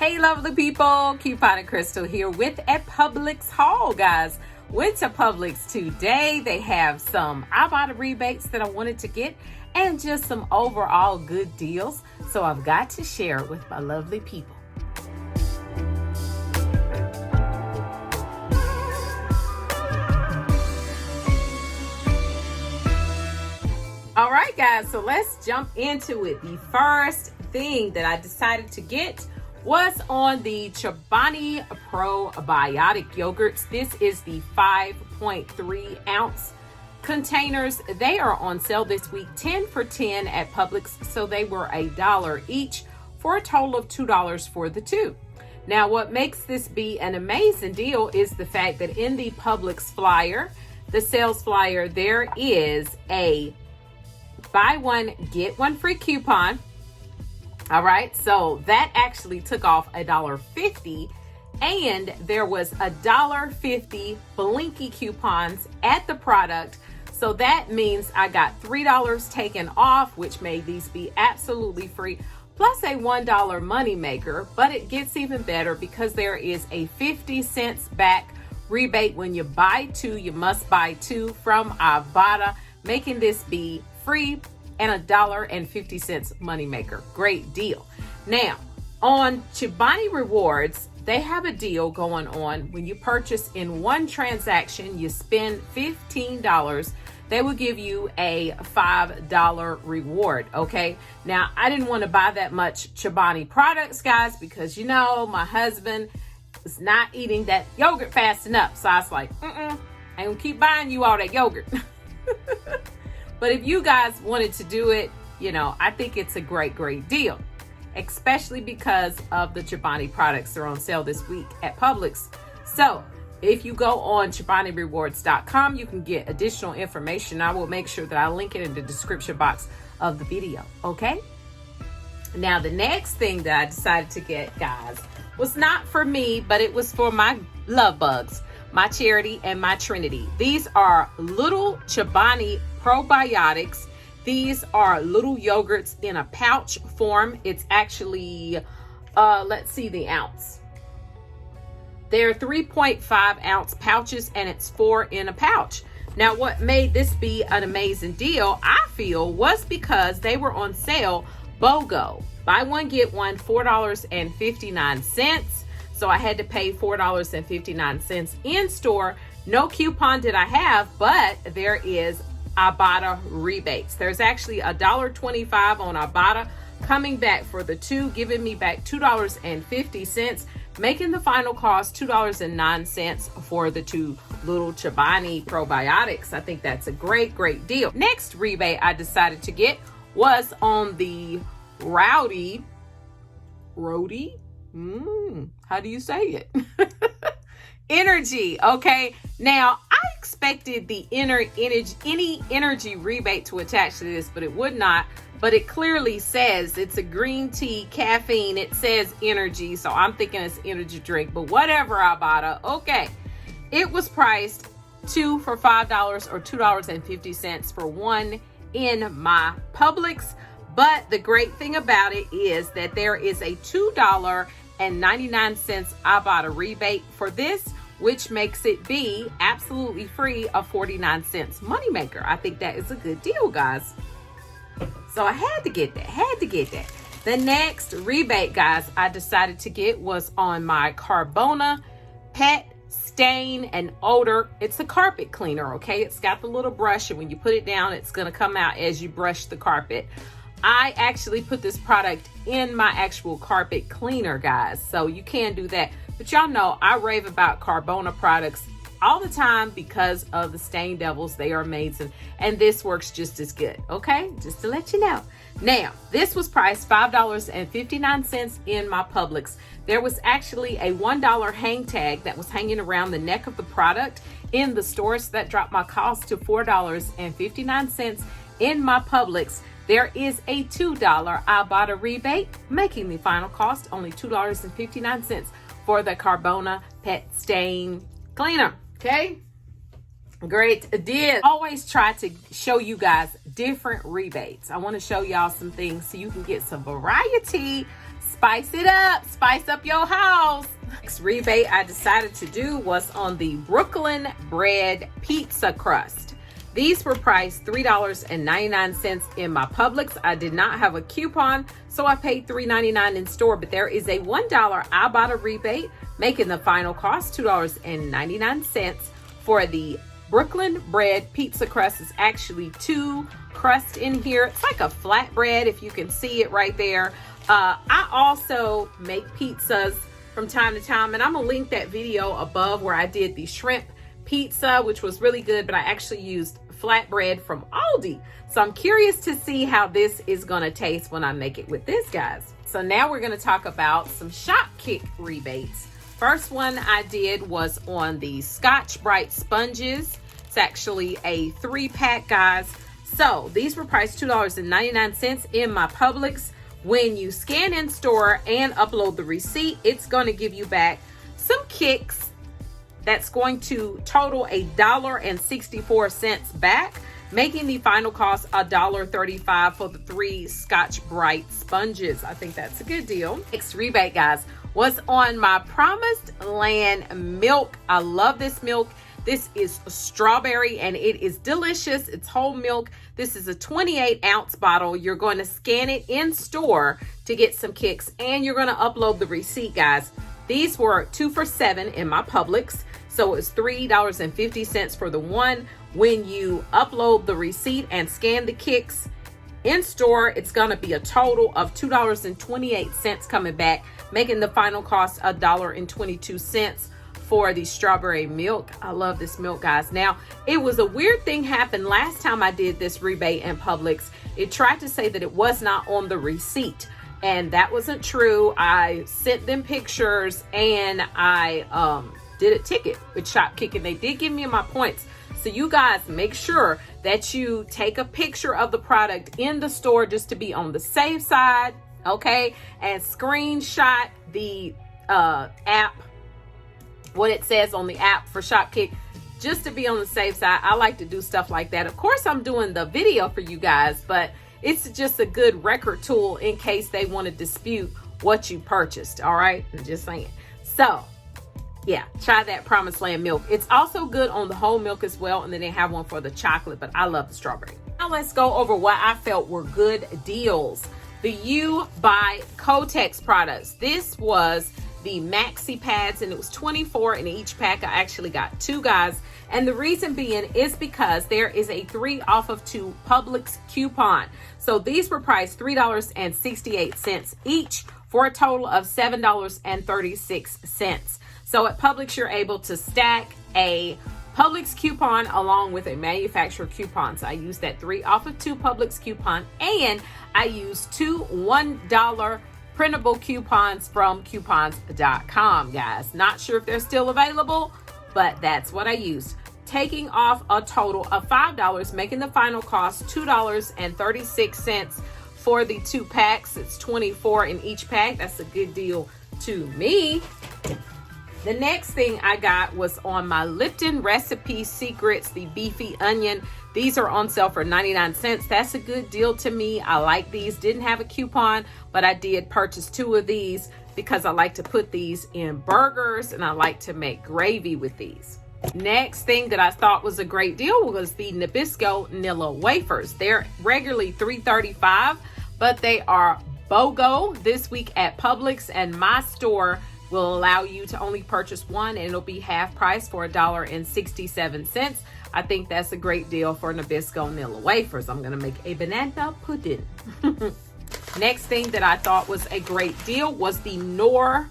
Hey lovely people, Coupon and Crystal here with a Publix haul, guys. Went to Publix today. They have some Ibotta rebates that I wanted to get and just some overall good deals. So I've got to share it with my lovely people. All right, guys, so let's jump into it. The first thing that I decided to get was on the Chobani probiotic yogurts. This is the 5.3 ounce containers. They are on sale this week, 10 for 10 at Publix. So they were $1 each for a total of $2 for the two. Now, what makes this be an amazing deal is the fact that in the Publix flyer, the sales flyer, there is a buy one, get one free coupon. All right, so that actually took off $1.50, and there was $1.50 Blinky coupons at the product. So that means I got $3 taken off, which made these be absolutely free, plus a $1 money maker. But it gets even better because there is a 50 cents back rebate when you buy two. You must buy two from Ibotta, making this be free and $1.50 moneymaker. Great deal. Now, on Chobani Rewards, they have a deal going on. When you purchase in one transaction, you spend $15, they will give you a $5 reward, okay? Now, I didn't want to buy that much Chobani products, guys, because, you know, my husband is not eating that yogurt fast enough. So I was like, I ain't gonna keep buying you all that yogurt. But if you guys wanted to do it, you know, I think it's a great deal, especially because of the Chobani products. They're on sale this week at Publix. So if you go on ChobaniRewards.com, you can get additional information. I will make sure that I link it in the description box of the video, okay? Now, the next thing that I decided to get, guys, was not for me, but it was for my love bugs, my Charity and my Trinity. These are little Chobani probiotics. These are little yogurts in a pouch form. It's actually, let's see the ounce. They're 3.5 ounce pouches, and it's 4 in a pouch. Now, what made this be an amazing deal, I feel, was because they were on sale BOGO. Buy one, get one, $4.59. So I had to pay $4.59 in store. No coupon did I have, but there is Ibotta rebates. There's actually $1.25 on Ibotta coming back for the two, giving me back $2.50, making the final cost $2.09 for the two little Chobani probiotics. I think that's a great deal. Next rebate I decided to get was on the Rowdy. How do you say it? Energy. Okay, now I expected the any energy rebate to attach to this, but it would not. But it clearly says it's a green tea, caffeine. It says energy, so I'm thinking it's energy drink, but whatever, Ibotta. Okay, it was priced 2 for $5 or $2.50 for one in my Publix. But the great thing about it is that there is a $2.99 Ibotta rebate for this, which makes it be absolutely free, a 49-cent moneymaker. I think that is a good deal, guys. So I had to get that. The next rebate, guys, I decided to get was on my Carbona Pet Stain and Odor. It's a carpet cleaner, okay? It's got the little brush, and when you put it down, it's gonna come out as you brush the carpet. I actually put this product in my actual carpet cleaner, guys, so you can do that. But y'all know I rave about Carbona products all the time because of the stain devils. They are amazing, and this works just as good, okay? Just to let you know. Now, this was priced $5.59 in my Publix. There was actually a $1 hang tag that was hanging around the neck of the product in the store, so that dropped my cost to $4.59 in my Publix. There is a $2 Ibotta rebate, making the final cost only $2.59 for the Carbona Pet Stain Cleaner, okay? Great deal. Always try to show you guys different rebates. I want to show y'all some things so you can get some variety, Spice it up. Spice up your house. Next rebate I decided to do was on the Brooklyn bread pizza crust. These were priced $3.99 in my Publix. I did not have a coupon, so I paid $3.99 in store, but there is a $1 Ibotta rebate, making the final cost $2.99 for the Brooklyn bread pizza crust. Is actually 2 crusts in here. It's like a flatbread, if you can see it right there. I also make pizzas from time to time, and I'm gonna link that video above where I did the shrimp pizza, which was really good, but I actually used flatbread from Aldi. So I'm curious to see how this is gonna taste when I make it with this, guys. So now we're gonna talk about some Shopkick rebates. First one I did was on the Scotch Brite sponges. It's actually a 3-pack, guys. So these were priced $2.99 in my Publix. When you scan in store and upload the receipt, it's going to give you back some kicks. That's going to total $1.64 back, making the final cost $1.35 for the 3 Scotch Brite sponges. I think that's a good deal. Next rebate, guys, was on my Promised Land milk. I love this milk. This is strawberry and it is delicious. It's whole milk. This is a 28-ounce bottle. You're going to scan it in store to get some kicks, and you're going to upload the receipt, guys. These were 2 for $7 in my Publix, so it's $3.50 for the one. When you upload the receipt and scan the kicks in store, it's going to be a total of $2.28 coming back, making the final cost $1.22 for the strawberry milk. I love this milk, guys. Now, it was a weird thing happened last time I did this rebate in Publix. It tried to say that it was not on the receipt, and that wasn't true. I sent them pictures and I did a ticket with Shopkick, and they did give me my points. So you guys make sure that you take a picture of the product in the store just to be on the safe side, okay? And screenshot the app, what it says on the app for Shopkick, just to be on the safe side. I like to do stuff like that. Of course, I'm doing the video for you guys, but it's just a good record tool in case they want to dispute what you purchased. All right, I'm just saying. So yeah, try that Promised Land milk. It's also good on the whole milk as well, and then they have one for the chocolate, but I love the strawberry. Now let's go over what I felt were good deals. The You by Kotex products. This was the maxi pads, and it was 24 in each pack. I actually got 2, guys, and the reason being is because there is a 3 off of 2 Publix coupon. So these were priced $3.68 each for a total of $7.36. So at Publix, you're able to stack a Publix coupon along with a manufacturer coupon. So I used that 3 off of 2 Publix coupon, and I used 2 $1 printable coupons from coupons.com, guys. Not sure if they're still available, but that's what I used. Taking off a total of $5, making the final cost $2.36 for the 2 packs. It's 24 in each pack. That's a good deal to me. The next thing I got was on my Lipton Recipe Secrets, the beefy onion. These are on sale for 99 cents. That's a good deal to me. I like these. Didn't have a coupon, but I did purchase 2 of these because I like to put these in burgers and I like to make gravy with these. Next thing that I thought was a great deal was the Nabisco Nilla wafers. They're regularly $3.35, but they are BOGO this week at Publix, and my store will allow you to only purchase 1, and it'll be half price for $1.67. I think that's a great deal for Nabisco Nilla wafers. I'm gonna make a banana pudding. Next thing that I thought was a great deal was the Knorr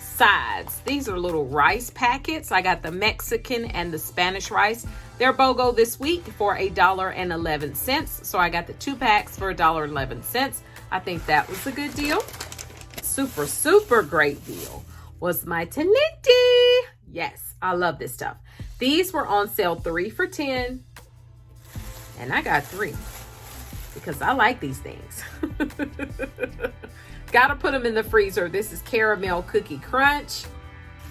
sides. These are little rice packets. I got the Mexican and the Spanish rice. They're BOGO this week for $1.11. So I got the 2 packs for $1.11. I think that was a good deal. Super great deal was my Talenti. Yes, I love this stuff. These were on sale 3 for $10, and I got 3 because I like these things. Gotta put them in the freezer. This is Caramel Cookie Crunch.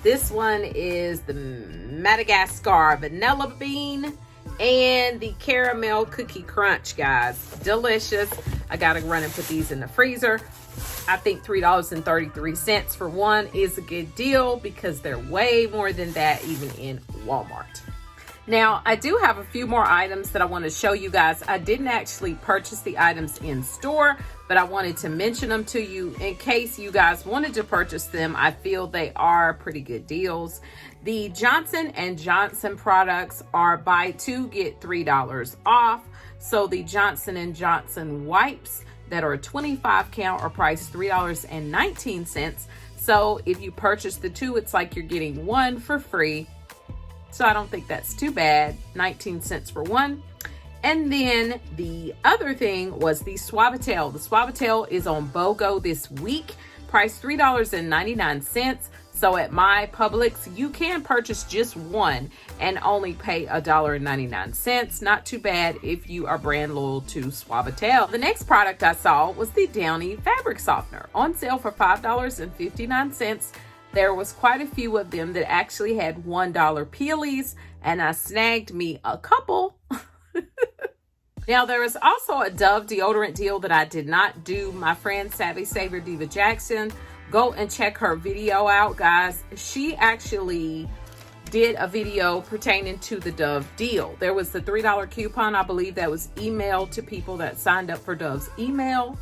This one is the Madagascar Vanilla Bean, And the caramel cookie crunch, guys, delicious. I gotta run and put these in the freezer. I think $3.33 for one is a good deal because they're way more than that even in Walmart. Now, I do have a few more items that I want to show you guys. I didn't actually purchase the items in store, but I wanted to mention them to you in case you guys wanted to purchase them. I feel they are pretty good deals. The Johnson & Johnson products are buy two, get $3 off. So the Johnson & Johnson wipes that are 25 count are priced $3.19. So if you purchase the two, it's like you're getting one for free. So I don't think that's too bad. 19 cents for one. And then the other thing was the Suavitel. The Suavitel is on BOGO this week, priced $3.99. So at my Publix, you can purchase just one and only pay $1.99. Not too bad if you are brand loyal to Suavitel. The next product I saw was the Downy fabric softener on sale for $5.59. There was quite a few of them that actually had $1 peelies, and I snagged me a couple. Now, there is also a Dove deodorant deal that I did not do. My friend Savvy Saver Diva Jackson, go and check her video out, guys. She actually did a video pertaining to the Dove deal. There was the $3 coupon, I believe, that was emailed to people that signed up for Dove's email,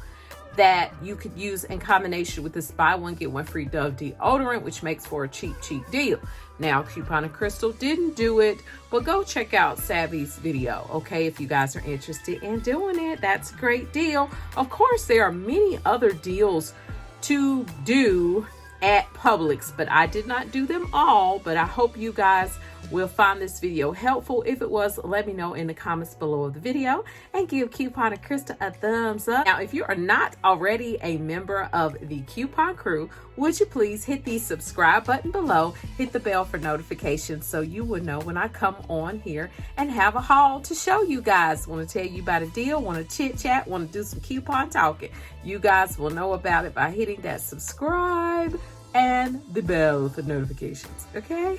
that you could use in combination with this buy one get one free Dove deodorant, which makes for a cheap deal. Now, Coupon and Crystal didn't do it, but go check out Savvy's video, okay, if you guys are interested in doing it. That's a great deal. Of course, there are many other deals to do at Publix, but I did not do them all. But I hope you guys will find this video helpful. If it was, let me know in the comments below of the video, and give Coupon and Krista a thumbs up. Now, if you are not already a member of the Coupon crew, would you please hit the subscribe button below, hit the bell for notifications so you will know when I come on here and have a haul to show you guys. Want to tell you about a deal, want to chit chat, want to do some coupon talking. You guys will know about it by hitting that subscribe and the bell for notifications, okay?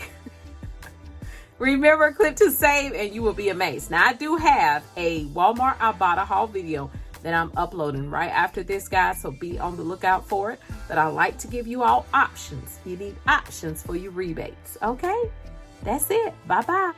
Remember, click to save and you will be amazed. Now, I do have a Walmart Ibotta haul video that I'm uploading right after this, guys, so be on the lookout for it. But I like to give you all options. You need options for your rebates, okay? That's it. Bye-bye.